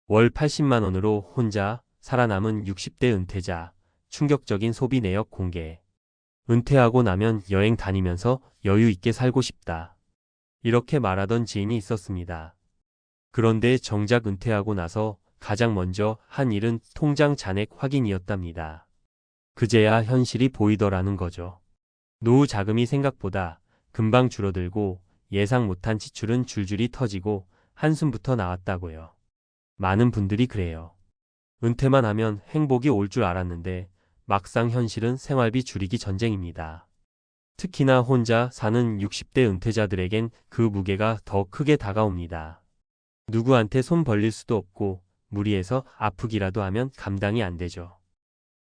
월 80만 원으로 혼자 살아남은 60대 은퇴자, 충격적인 소비 내역 공개. 은퇴하고 나면 여행 다니면서 여유 있게 살고 싶다. 이렇게 말하던 지인이 있었습니다. 그런데 정작 은퇴하고 나서 가장 먼저 한 일은 통장 잔액 확인이었답니다. 그제야 현실이 보이더라는 거죠. 노후 자금이 생각보다 금방 줄어들고 예상 못한 지출은 줄줄이 터지고 한숨부터 나왔다고요. 많은 분들이 그래요. 은퇴만 하면 행복이 올 줄 알았는데 막상 현실은 생활비 줄이기 전쟁입니다. 특히나 혼자 사는 60대 은퇴자들에겐 그 무게가 더 크게 다가옵니다. 누구한테 손 벌릴 수도 없고 무리해서 아프기라도 하면 감당이 안 되죠.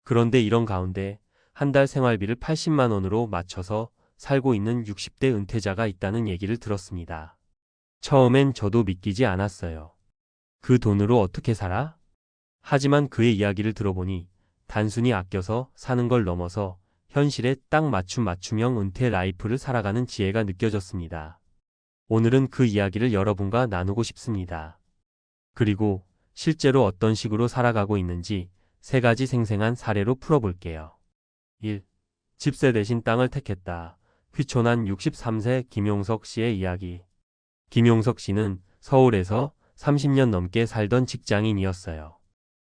그런데 이런 가운데 한 달 생활비를 80만 원으로 맞춰서 살고 있는 60대 은퇴자가 있다는 얘기를 들었습니다. 처음엔 저도 믿기지 않았어요. 그 돈으로 어떻게 살아? 하지만 그의 이야기를 들어보니 단순히 아껴서 사는 걸 넘어서 현실에 딱 맞춤형 은퇴 라이프를 살아가는 지혜가 느껴졌습니다. 오늘은 그 이야기를 여러분과 나누고 싶습니다. 그리고 실제로 어떤 식으로 살아가고 있는지 3가지 생생한 사례로 풀어볼게요. 1. 집세 대신 땅을 택했다. 휘촌한 63세 김용석 씨의 이야기. 김용석 씨는 서울에서 30년 넘게 살던 직장인이었어요.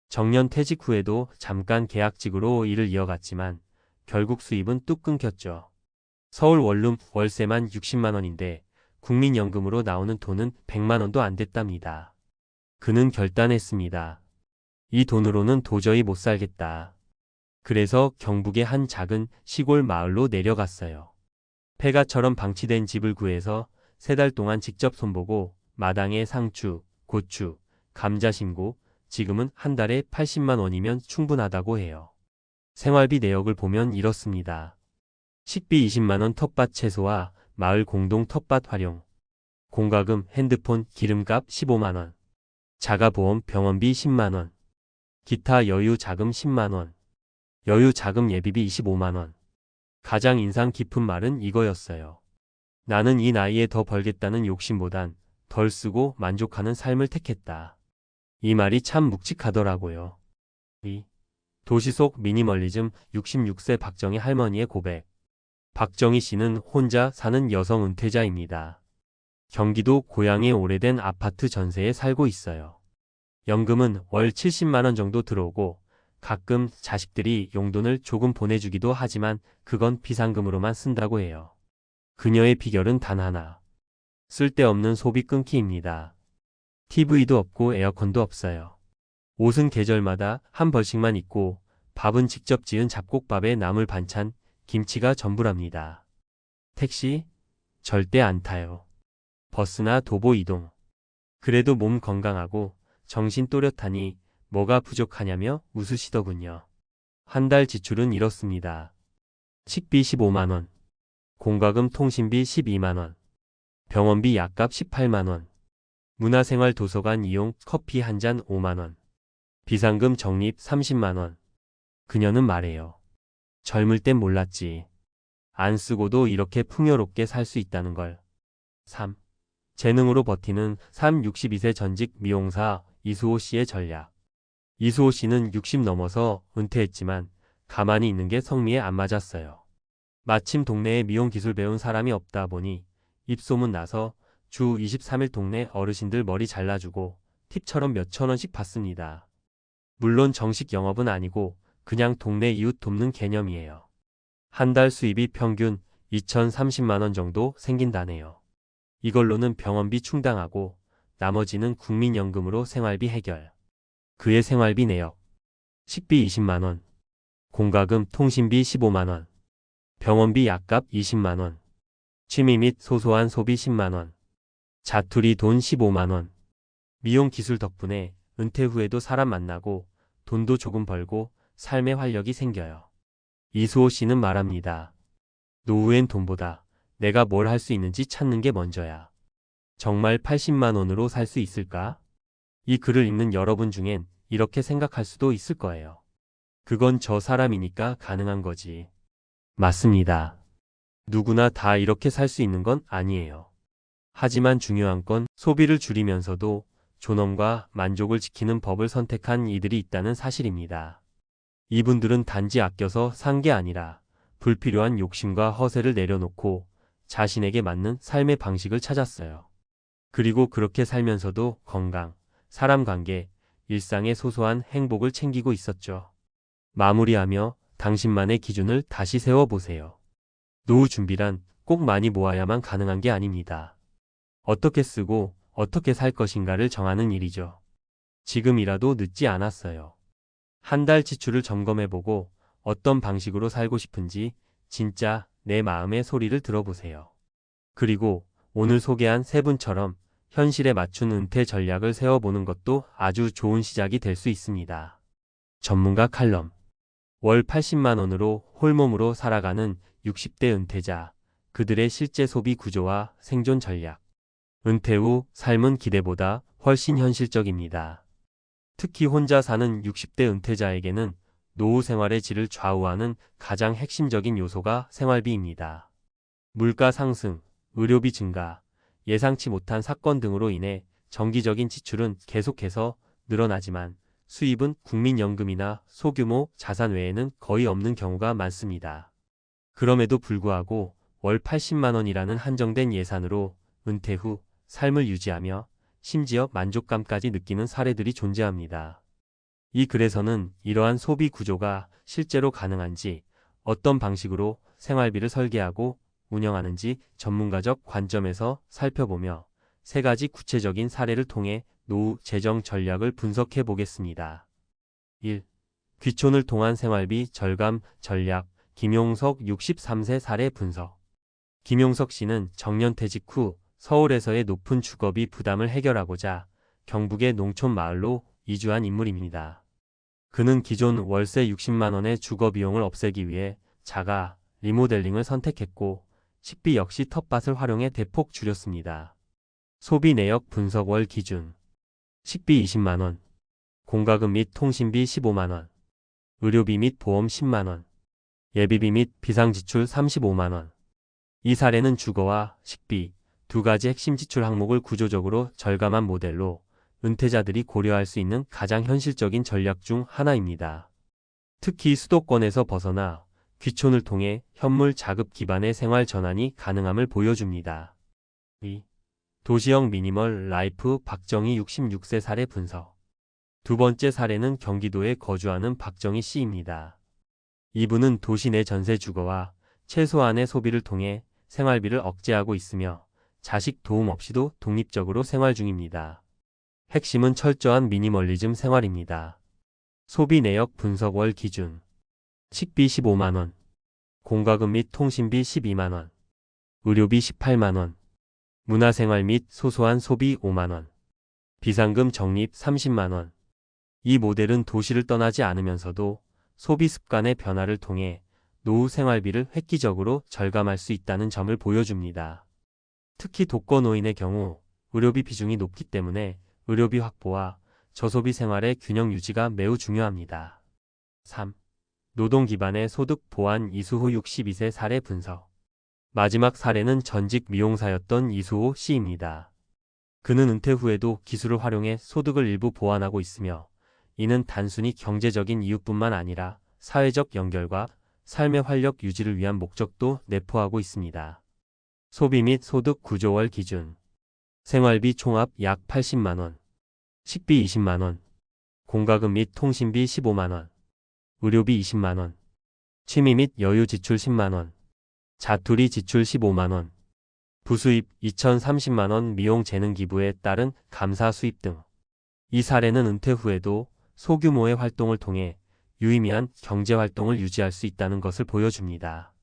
정년 퇴직 후에도 잠깐 계약직으로 일을 이어갔지만 결국 수입은 뚝 끊겼죠. 서울 원룸 월세만 60만 원인데 국민연금으로 나오는 돈은 100만 원도 안 됐답니다. 그는 결단했습니다. 이 돈으로는 도저히 못 살겠다. 그래서 경북의 한 작은 시골 마을로 내려갔어요. 폐가처럼 방치된 집을 구해서 3달 동안 직접 손보고 마당에 상추, 고추, 감자 심고 지금은 한 달에 80만 원이면 충분하다고 해요. 생활비 내역을 보면 이렇습니다. 식비 20만 원 텃밭 채소와 마을 공동 텃밭 활용. 공과금 핸드폰 기름값 15만 원. 자가보험 병원비 10만 원. 기타 여유 자금 10만 원. 여유 자금 예비비 25만 원. 가장 인상 깊은 말은 이거였어요. 나는 이 나이에 더 벌겠다는 욕심보단 덜 쓰고 만족하는 삶을 택했다. 이 말이 참 묵직하더라고요. 2. 도시 속 미니멀리즘 66세 박정희 할머니의 고백. 박정희 씨는 혼자 사는 여성 은퇴자입니다. 경기도 고양의 오래된 아파트 전세에 살고 있어요. 연금은 월 70만 원 정도 들어오고 가끔 자식들이 용돈을 조금 보내주기도 하지만 그건 비상금으로만 쓴다고 해요. 그녀의 비결은 단 하나. 쓸데없는 소비 끊기입니다. TV도 없고 에어컨도 없어요. 옷은 계절마다 한 벌씩만 입고 밥은 직접 지은 잡곡밥에 나물 반찬, 김치가 전부랍니다. 택시? 절대 안 타요. 버스나 도보 이동. 그래도 몸 건강하고 정신 또렷하니 뭐가 부족하냐며 웃으시더군요. 한 달 지출은 이렇습니다. 식비 15만 원. 공과금 통신비 12만 원. 병원비 약값 18만 원. 문화생활 도서관 이용 커피 한 잔 5만 원. 비상금 적립 30만 원. 그녀는 말해요. 젊을 땐 몰랐지. 안 쓰고도 이렇게 풍요롭게 살 수 있다는 걸. 3. 재능으로 버티는 62세 전직 미용사 이수호 씨의 전략. 이수호 씨는 60 넘어서 은퇴했지만 가만히 있는 게 성미에 안 맞았어요. 마침 동네에 미용 기술 배운 사람이 없다 보니 입소문 나서 주 23일 동네 어르신들 머리 잘라주고 팁처럼 몇천 원씩 받습니다. 물론 정식 영업은 아니고 그냥 동네 이웃 돕는 개념이에요. 한 달 수입이 평균 2,030만 원 정도 생긴다네요. 이걸로는 병원비 충당하고 나머지는 국민연금으로 생활비 해결. 그의 생활비 내역. 식비 20만 원. 공과금 통신비 15만 원. 병원비 약값 20만 원. 취미 및 소소한 소비 10만 원. 자투리 돈 15만 원. 미용 기술 덕분에 은퇴 후에도 사람 만나고 돈도 조금 벌고 삶의 활력이 생겨요. 이수호 씨는 말합니다. 노후엔 돈보다 내가 뭘 할 수 있는지 찾는 게 먼저야. 정말 80만 원으로 살 수 있을까? 이 글을 읽는 여러분 중엔 이렇게 생각할 수도 있을 거예요. 그건 저 사람이니까 가능한 거지. 맞습니다. 누구나 다 이렇게 살 수 있는 건 아니에요. 하지만 중요한 건 소비를 줄이면서도 존엄과 만족을 지키는 법을 선택한 이들이 있다는 사실입니다. 이분들은 단지 아껴서 산 게 아니라 불필요한 욕심과 허세를 내려놓고 자신에게 맞는 삶의 방식을 찾았어요. 그리고 그렇게 살면서도 건강, 사람 관계, 일상의 소소한 행복을 챙기고 있었죠. 마무리하며 당신만의 기준을 다시 세워보세요. 노후 준비란 꼭 많이 모아야만 가능한 게 아닙니다. 어떻게 쓰고 어떻게 살 것인가를 정하는 일이죠. 지금이라도 늦지 않았어요. 한 달 지출을 점검해보고 어떤 방식으로 살고 싶은지 진짜 내 마음의 소리를 들어보세요. 그리고 오늘 소개한 세 분처럼 현실에 맞춘 은퇴 전략을 세워보는 것도 아주 좋은 시작이 될 수 있습니다. 전문가 칼럼. 월 80만 원으로 홀몸으로 살아가는 60대 은퇴자, 그들의 실제 소비 구조와 생존 전략. 은퇴 후 삶은 기대보다 훨씬 현실적입니다. 특히 혼자 사는 60대 은퇴자에게는 노후 생활의 질을 좌우하는 가장 핵심적인 요소가 생활비입니다. 물가 상승, 의료비 증가, 예상치 못한 사건 등으로 인해 정기적인 지출은 계속해서 늘어나지만 수입은 국민연금이나 소규모 자산 외에는 거의 없는 경우가 많습니다. 그럼에도 불구하고 월 80만 원이라는 한정된 예산으로 은퇴 후 삶을 유지하며 심지어 만족감까지 느끼는 사례들이 존재합니다. 이 글에서는 이러한 소비 구조가 실제로 가능한지, 어떤 방식으로 생활비를 설계하고 운영하는지 전문가적 관점에서 살펴보며 세 가지 구체적인 사례를 통해 노후 재정 전략을 분석해 보겠습니다. 1. 귀촌을 통한 생활비 절감 전략. 김용석 63세 사례 분석. 김용석 씨는 정년퇴직 후 서울에서의 높은 주거비 부담을 해결하고자 경북의 농촌 마을로 이주한 인물입니다. 그는 기존 월세 60만 원의 주거 비용을 없애기 위해 자가 리모델링을 선택했고 식비 역시 텃밭을 활용해 대폭 줄였습니다. 소비 내역 분석. 월 기준 식비 20만 원, 공과금 및 통신비 15만 원, 의료비 및 보험 10만 원, 예비비 및 비상지출 35만 원. 이 사례는 주거와 식비 두 가지 핵심 지출 항목을 구조적으로 절감한 모델로 은퇴자들이 고려할 수 있는 가장 현실적인 전략 중 하나입니다. 특히 수도권에서 벗어나 귀촌을 통해 현물 자급 기반의 생활 전환이 가능함을 보여줍니다. 2. 도시형 미니멀 라이프. 박정희 66세 사례 분석. 두 번째 사례는 경기도에 거주하는 박정희 씨입니다. 이분은 도시 내 전세 주거와 최소한의 소비를 통해 생활비를 억제하고 있으며 자식 도움 없이도 독립적으로 생활 중입니다. 핵심은 철저한 미니멀리즘 생활입니다. 소비 내역 분석. 월 기준 식비 15만 원, 공과금 및 통신비 12만 원, 의료비 18만 원, 문화생활 및 소소한 소비 5만 원, 비상금 적립 30만 원. 이 모델은 도시를 떠나지 않으면서도 소비 습관의 변화를 통해 노후 생활비를 획기적으로 절감할 수 있다는 점을 보여줍니다. 특히 독거노인의 경우 의료비 비중이 높기 때문에 의료비 확보와 저소비 생활의 균형 유지가 매우 중요합니다. 3. 노동 기반의 소득 보완. 이수호 62세 사례 분석. 마지막 사례는 전직 미용사였던 이수호 씨입니다. 그는 은퇴 후에도 기술을 활용해 소득을 일부 보완하고 있으며 이는 단순히 경제적인 이유뿐만 아니라 사회적 연결과 삶의 활력 유지를 위한 목적도 내포하고 있습니다. 소비 및 소득 구조. 월 기준 생활비 총합 약 80만 원, 식비 20만 원, 공과금 및 통신비 15만 원, 의료비 20만 원, 취미 및 여유 지출 10만 원, 자투리 지출 15만 원, 부수입 2,030만 원, 미용 재능 기부에 따른 감사 수입 등. 이 사례는 은퇴 후에도 소규모의 활동을 통해 유의미한 경제활동을 유지할 수 있다는 것을 보여줍니다.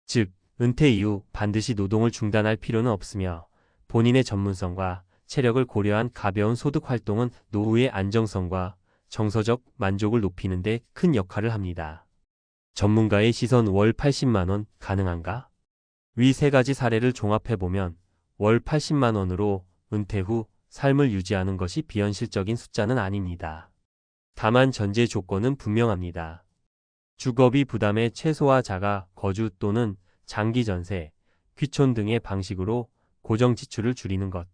즉, 은퇴 이후 반드시 노동을 중단할 필요는 없으며 본인의 전문성과 체력을 고려한 가벼운 소득 활동은 노후의 안정성과 정서적 만족을 높이는 데 큰 역할을 합니다. 전문가의 시선. 월 80만 원 가능한가? 위 세 가지 사례를 종합해보면 월 80만 원으로 은퇴 후 삶을 유지하는 것이 비현실적인 숫자는 아닙니다. 다만 전제 조건은 분명합니다. 주거비 부담의 최소화, 자가 거주 또는 장기 전세, 귀촌 등의 방식으로 고정 지출을 줄이는 것,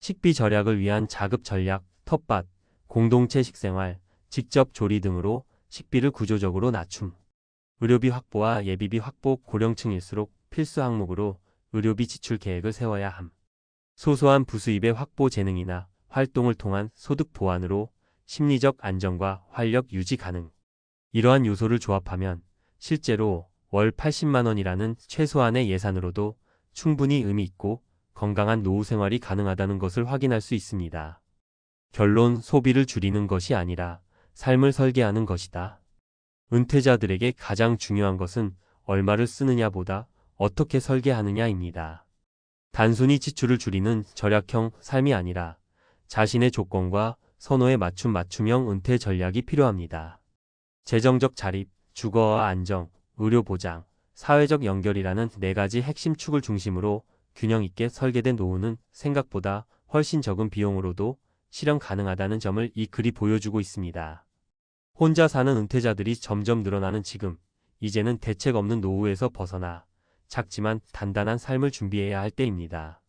식비 절약을 위한 자급 전략, 텃밭, 공동체 식생활, 직접 조리 등으로 식비를 구조적으로 낮춤. 의료비 확보와 예비비 확보 고령층일수록 필수 항목으로 의료비 지출 계획을 세워야 함. 소소한 부수입의 확보 재능이나 활동을 통한 소득 보완으로 심리적 안정과 활력 유지 가능. 이러한 요소를 조합하면 실제로 월 80만 원이라는 최소한의 예산으로도 충분히 의미 있고 건강한 노후 생활이 가능하다는 것을 확인할 수 있습니다. 결론, 소비를 줄이는 것이 아니라 삶을 설계하는 것이다. 은퇴자들에게 가장 중요한 것은 얼마를 쓰느냐보다 어떻게 설계하느냐입니다. 단순히 지출을 줄이는 절약형 삶이 아니라 자신의 조건과 선호에 맞춘 맞춤형 은퇴 전략이 필요합니다. 재정적 자립, 주거와 안정, 의료 보장, 사회적 연결이라는 4가지 핵심 축을 중심으로 균형 있게 설계된 노후는 생각보다 훨씬 적은 비용으로도 실현 가능하다는 점을 이 글이 보여주고 있습니다. 혼자 사는 은퇴자들이 점점 늘어나는 지금, 이제는 대책 없는 노후에서 벗어나 작지만 단단한 삶을 준비해야 할 때입니다.